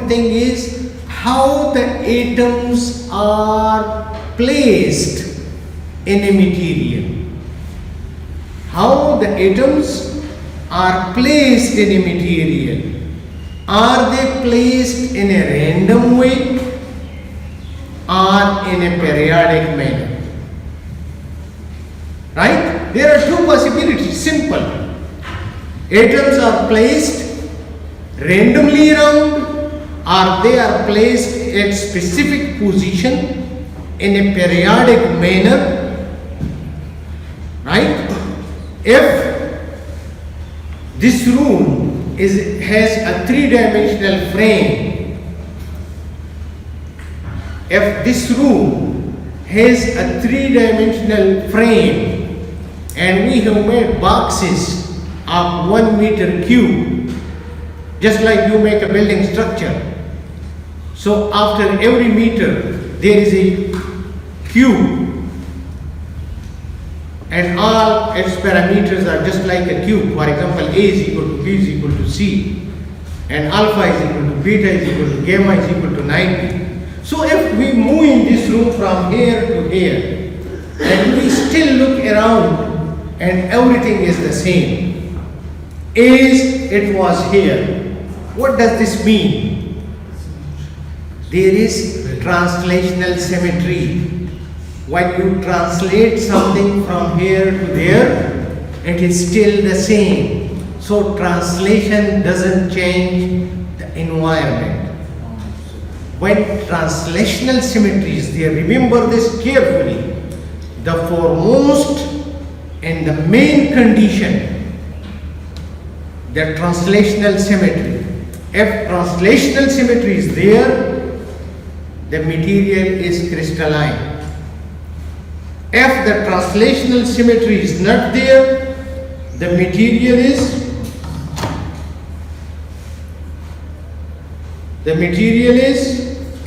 important thing is how the atoms are placed in a material. How the atoms are placed in a material. Are they placed in a random way or in a periodic manner? Right? There are two possibilities, simple. Atoms are placed randomly around, or they are placed at specific position in a periodic manner. Right? If this room has a three-dimensional frame, if this room has a three-dimensional frame and we have made boxes of 1 meter cube, just like you make a building structure. So after every meter there is a cube and all its parameters are just like a cube. For example, A is equal to B is equal to C, and alpha is equal to beta is equal to gamma is equal to 90. So if we move in this room from here to here and we still look around and everything is the same as it was here, what does this mean? There is translational symmetry. When you translate something from here to there, it is still the same. So translation doesn't change the environment. When translational symmetry is there, remember this carefully. The foremost and the main condition, the translational symmetry. If translational symmetry is there, the material is crystalline. If the translational symmetry is not there, the material is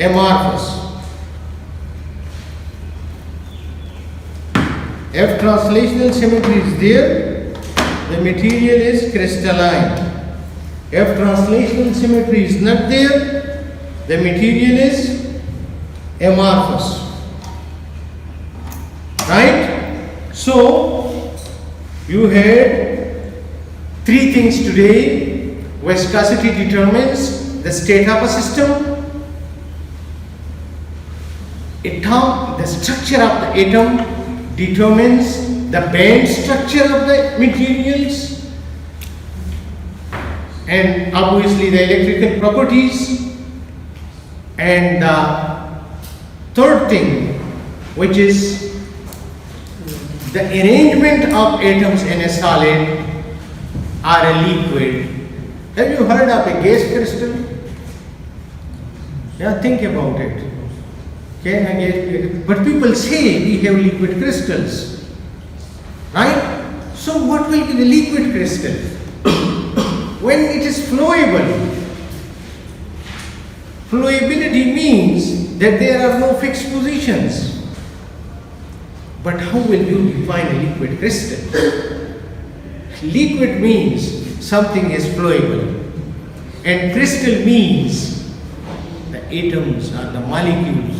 amorphous. If translational symmetry is there, the material is crystalline. If translational symmetry is not there, the material is amorphous. Right? So, you had three things today. Viscosity determines the state of a system. The structure of the atom determines the band structure of the materials, and obviously the electrical properties. And the third thing, which is the arrangement of atoms in a solid or a liquid. Have you heard of a gas crystal? Yeah, think about it. Okay, but people say we have liquid crystals, right? So what will be the liquid crystal? When it is flowable. Flowability means that there are no fixed positions. But how will you define a liquid crystal? Liquid means something is flowable, and crystal means the atoms or the molecules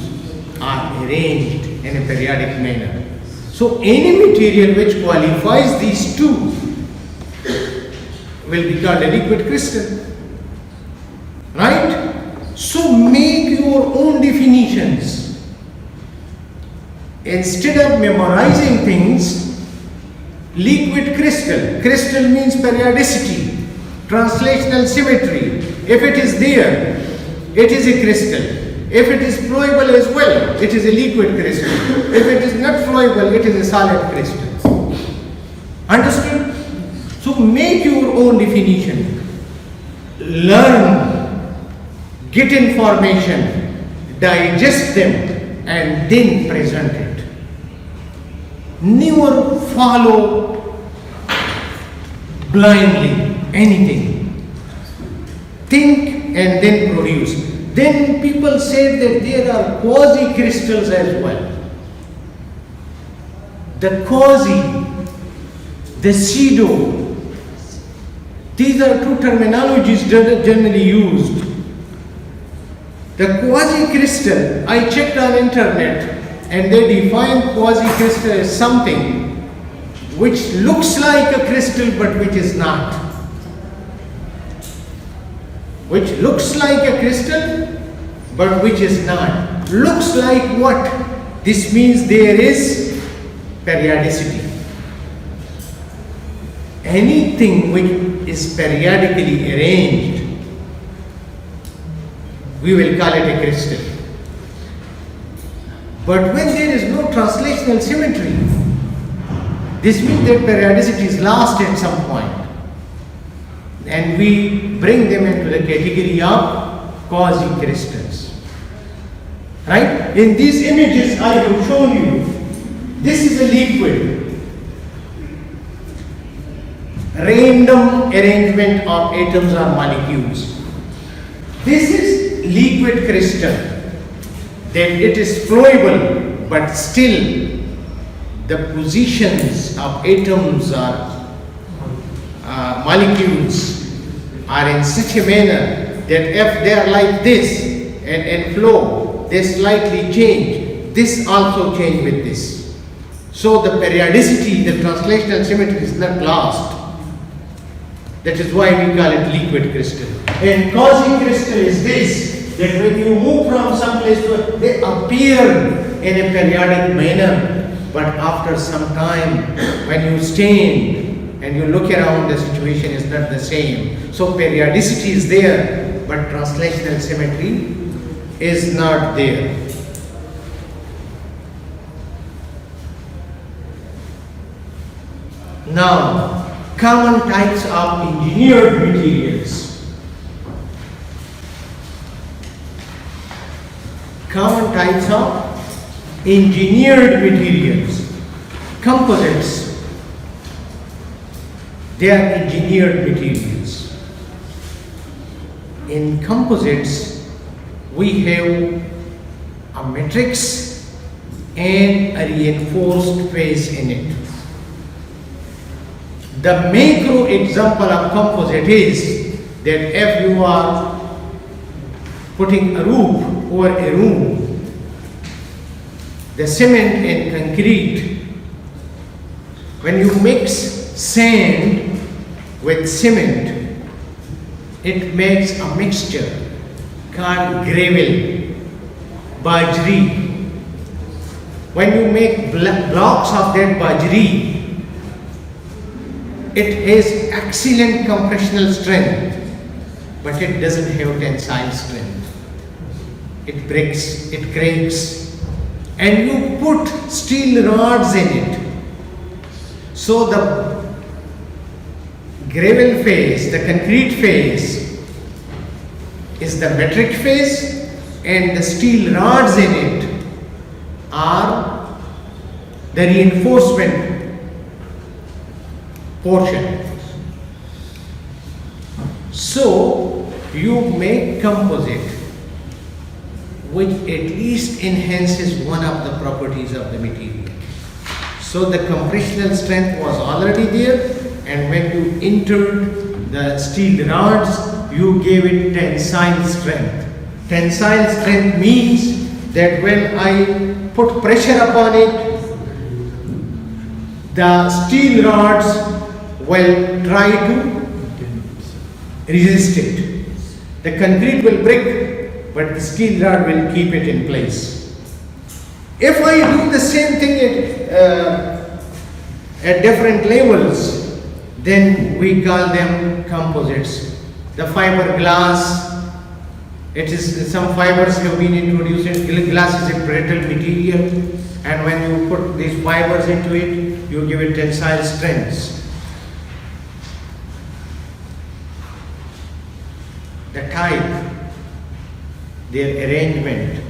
are arranged in a periodic manner. So any material which qualifies these two will be called a liquid crystal. Right? So make your own definitions. Instead of memorizing things, liquid crystal. Crystal means periodicity, translational symmetry. If it is there, it is a crystal. If it is flowable as well, it is a liquid crystal. If it is not flowable, it is a solid crystal. Understood? So make your own definition. Learn, get information, digest them, and then present it. Never follow blindly anything. Think and then produce. Then people said that there are quasi-crystals as well. The quasi, the pseudo, these are two terminologies generally used. The quasi-crystal, I checked on internet and they define quasi-crystal as something which looks like a crystal but which is not. Which looks like a crystal but which is not. Looks like what? This means there is periodicity. Anything which is periodically arranged, we will call it a crystal. But when there is no translational symmetry, this means that periodicity is lost at some point. And we bring them into the category of quasi-crystals. Right? In these images I have shown you, this is a liquid. Random arrangement of atoms or molecules. This is liquid crystal. That it is flowable, but still the positions of atoms or molecules are in such a manner that if they are like this and flow, they slightly change. This also change with this. So the periodicity, the translational symmetry is not lost. That is why we call it liquid crystal. And quasi-crystal is this, that when you move from some place to they appear in a periodic manner, but after some time, when you stand and you look around, the situation is not the same. So periodicity is there, but translational symmetry is not there. Now, common types of engineered materials. Common types of engineered materials. Composites. They are engineered materials. In composites, we have a matrix and a reinforced phase in it. The macro example of composite is that if you are putting a roof over a room, the cement and concrete, when you mix sand with cement, it makes a mixture called gravel, bajri. When you make blocks of that bajri, it has excellent compressional strength, but it doesn't have tensile strength. It breaks, it cracks, and you put steel rods in it. So the gravel phase, the concrete phase, is the metric phase, and the steel rods in it are the reinforcement portion. So you make composite which at least enhances one of the properties of the material. So the compressional strength was already there, and when you entered the steel rods, you gave it tensile strength. Tensile strength means that when I put pressure upon it, the steel rods will try to resist it. The concrete will break, but the steel rod will keep it in place. If I do the same thing at different levels, then we call them composites. The fiberglass, it is some fibers have been introduced. Glass is a brittle material, and when you put these fibers into it, you give it tensile strengths. The type, their arrangement,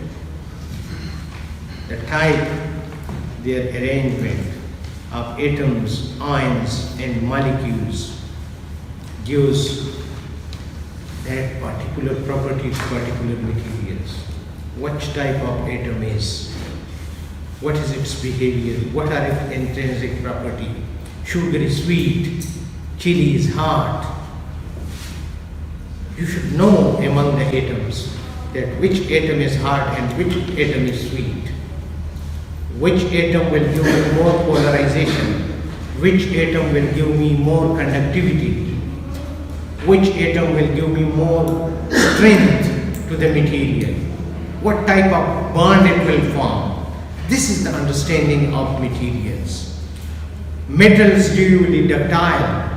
their arrangement of atoms, ions and molecules gives that particular property to particular materials. What type of atom is, what is its behavior, what are its intrinsic property. Sugar is sweet, chili is hot. You should know among the atoms that which atom is hard and which atom is sweet. Which atom will give me more polarization? Which atom will give me more conductivity? Which atom will give me more strength to the material? What type of bond it will form? This is the understanding of materials. Metals are usually ductile,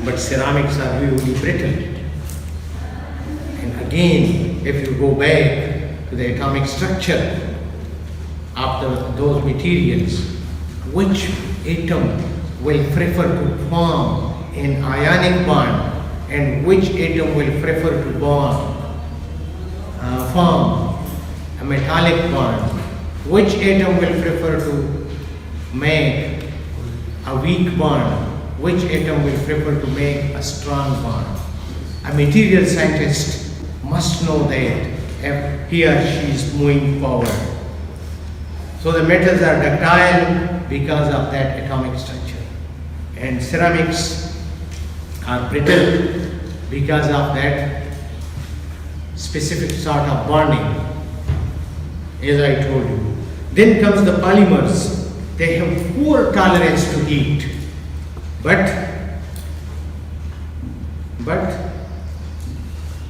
but ceramics are usually brittle. And again, if you go back to the atomic structure of those materials, which atom will prefer to form an ionic bond and which atom will prefer to form a metallic bond? Which atom will prefer to make a weak bond? Which atom will prefer to make a strong bond? A material scientist must know that if he or she is moving forward. So the metals are ductile because of that atomic structure, and ceramics are brittle because of that specific sort of bonding, as I told you. Then comes the polymers. They have poor tolerance to heat, but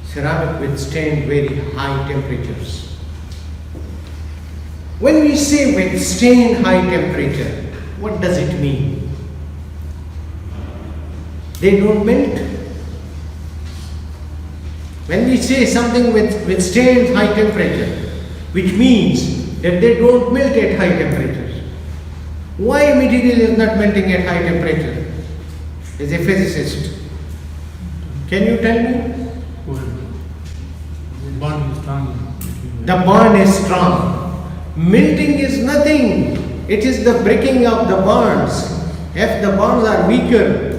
ceramic withstand very high temperatures. When we say withstand high temperature, what does it mean? They don't melt. When we say something withstands high temperature, which means that they don't melt at high temperatures. Why material is not melting at high temperature? As a physicist, can you tell me? The bond is strong. The bond is strong. Melting is nothing. It is the breaking of the bonds. If the bonds are weaker,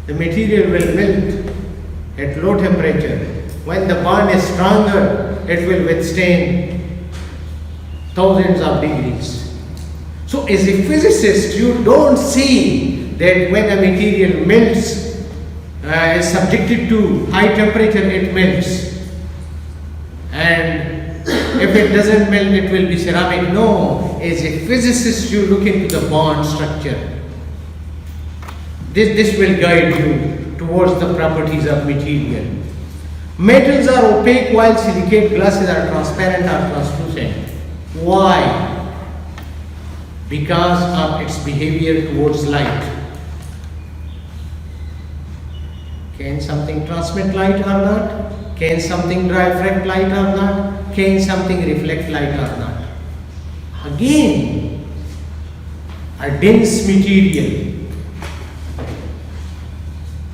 the material will melt at low temperature. When the bond is stronger, it will withstand thousands of degrees. So as a physicist, you don't see that when a material melts, is subjected to high temperature, it melts. And if it doesn't melt, it will be ceramic. No, as a physicist, you look into the bond structure. This will guide you towards the properties of material. Metals are opaque while silicate glasses are transparent or translucent. Why? Because of its behavior towards light. Can something transmit light or not? Can something refract light or not? Can something reflect light or not? Again, a dense material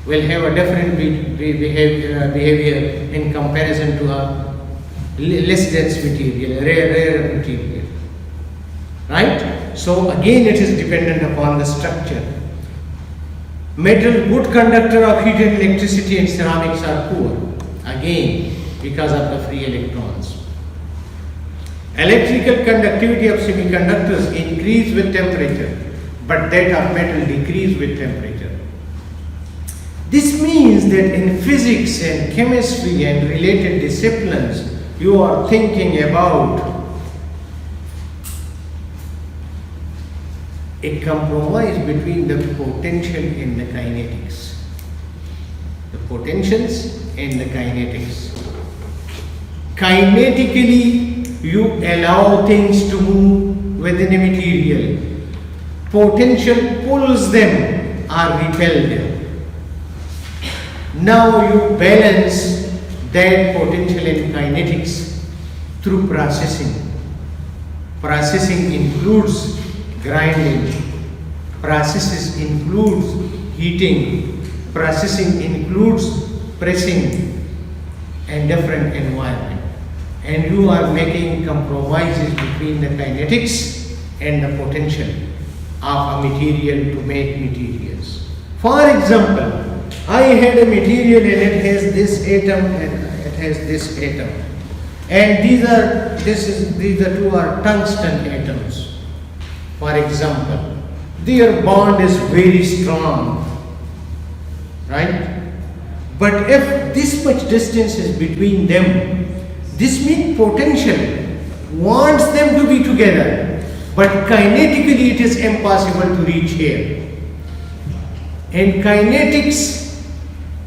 will have a different behavior in comparison to a less dense material, a rare material. Right? So again, it is dependent upon the structure. Metal, good conductor of heat and electricity, and ceramics are poor. Again, because of the free electrons. Electrical conductivity of semiconductors increase with temperature, but that of metal decrease with temperature. This means that in physics and chemistry and related disciplines, you are thinking about a compromise between the potential and the kinetics. The potentials and the kinetics. Kinetically, you allow things to move within a material. Potential pulls them or repel. Now you balance that potential and kinetics through processing. Processing includes grinding. Processes includes heating. Processing includes pressing and different environment. And you are making compromises between the kinetics and the potential of a material to make materials. For example, I had a material and it has this atom and it has this atom. And these two are tungsten atoms. For example, their bond is very strong, right? But if this much distance is between them, this means potential wants them to be together, but kinetically it is impossible to reach here. In kinetics,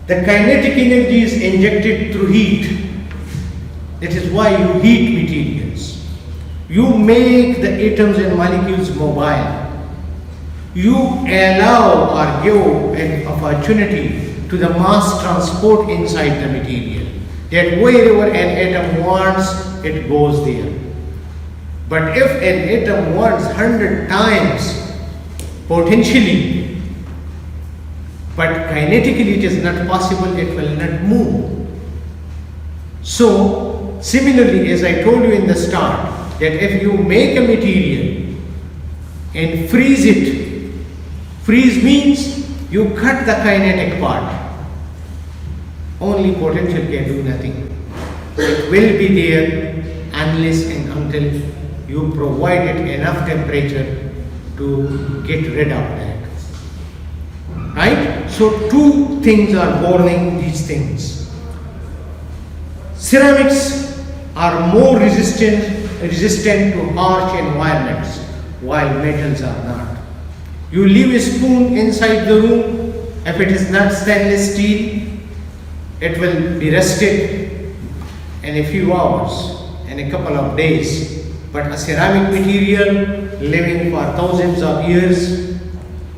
the kinetic energy is injected through heat. That is why you heat materials. You make the atoms and molecules mobile. You allow or give an opportunity to the mass transport inside the material. That wherever an atom wants, it goes there. But if an atom wants 100 times potentially, but kinetically it is not possible, it will not move. So, similarly, as I told you in the start, that if you make a material and freeze it, freeze means you cut the kinetic part. Only potential can do nothing. It will be there unless and until you provide it enough temperature to get rid of that. Right? So two things are governing these things. Ceramics are more resistant to harsh environments, while metals are not. You leave a spoon inside the room, if it is not stainless steel, it will be rusted in a few hours, in a couple of days. But a ceramic material living for thousands of years,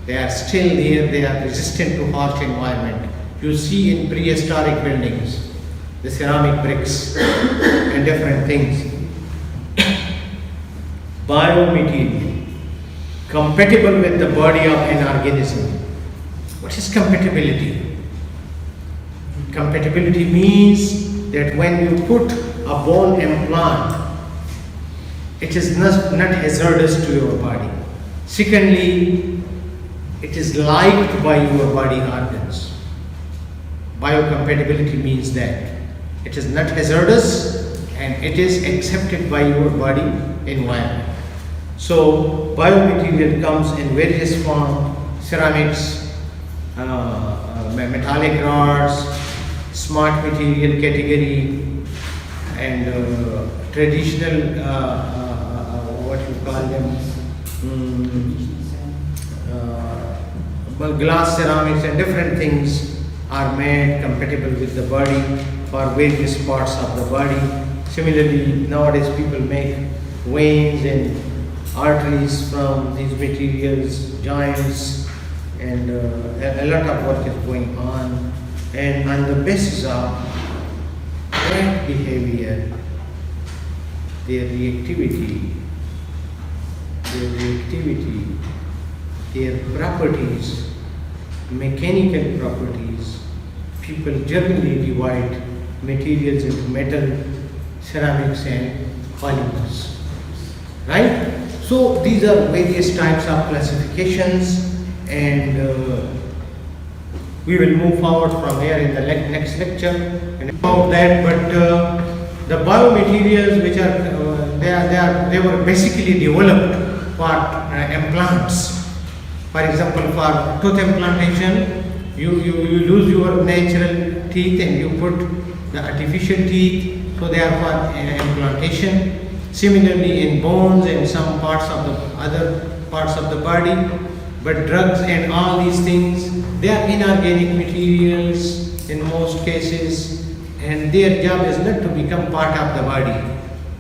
they are still there, they are resistant to harsh environment. You see in prehistoric buildings, the ceramic bricks and different things. Biomaterial, compatible with the body of an organism. What is compatibility? Compatibility means that when you put a bone implant, it is not hazardous to your body. Secondly, it is liked by your body organs. Biocompatibility means that it is not hazardous and it is accepted by your body environment. So biomaterial comes in various forms: ceramics, metallic rods, smart material category, and traditional what you call them, glass ceramics and different things are made compatible with the body for various parts of the body. Similarly, nowadays people make veins and arteries from these materials, joints, and a lot of work is going on. And on the basis of that behavior, their reactivity, their properties, mechanical properties, people generally divide materials into metal, ceramics and polymers. Right? So these are various types of classifications, and we will move forward from here in the next lecture and about that. But the biomaterials, which are they were basically developed for implants. For example, for tooth implantation, you lose your natural teeth and you put the artificial teeth, so they are for implantation. Similarly, in bones and some parts of the other parts of the body. But drugs and all these things, they are inorganic materials in most cases, and their job is not to become part of the body.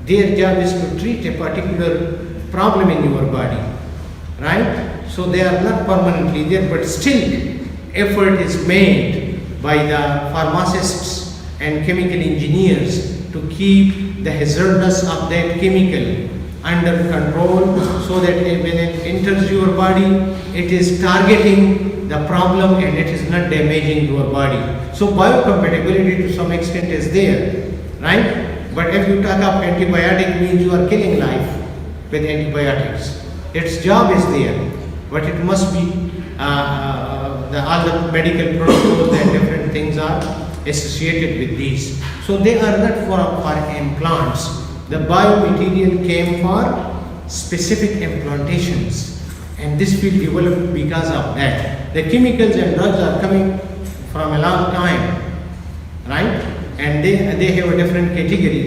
Their job is to treat a particular problem in your body, right? So they are not permanently there, but still effort is made by the pharmacists and chemical engineers to keep the hazardness of that chemical under control, so that when it enters your body, it is targeting the problem and it is not damaging your body. So biocompatibility to some extent is there, right? But if you talk of antibiotic, means you are killing life with antibiotics. Its job is there, but it must be all the medical protocols and different things are associated with these. So they are not for implants. The biomaterial came for specific implantations, and this field developed because of that. The chemicals and drugs are coming from a long time, right? And they have a different category.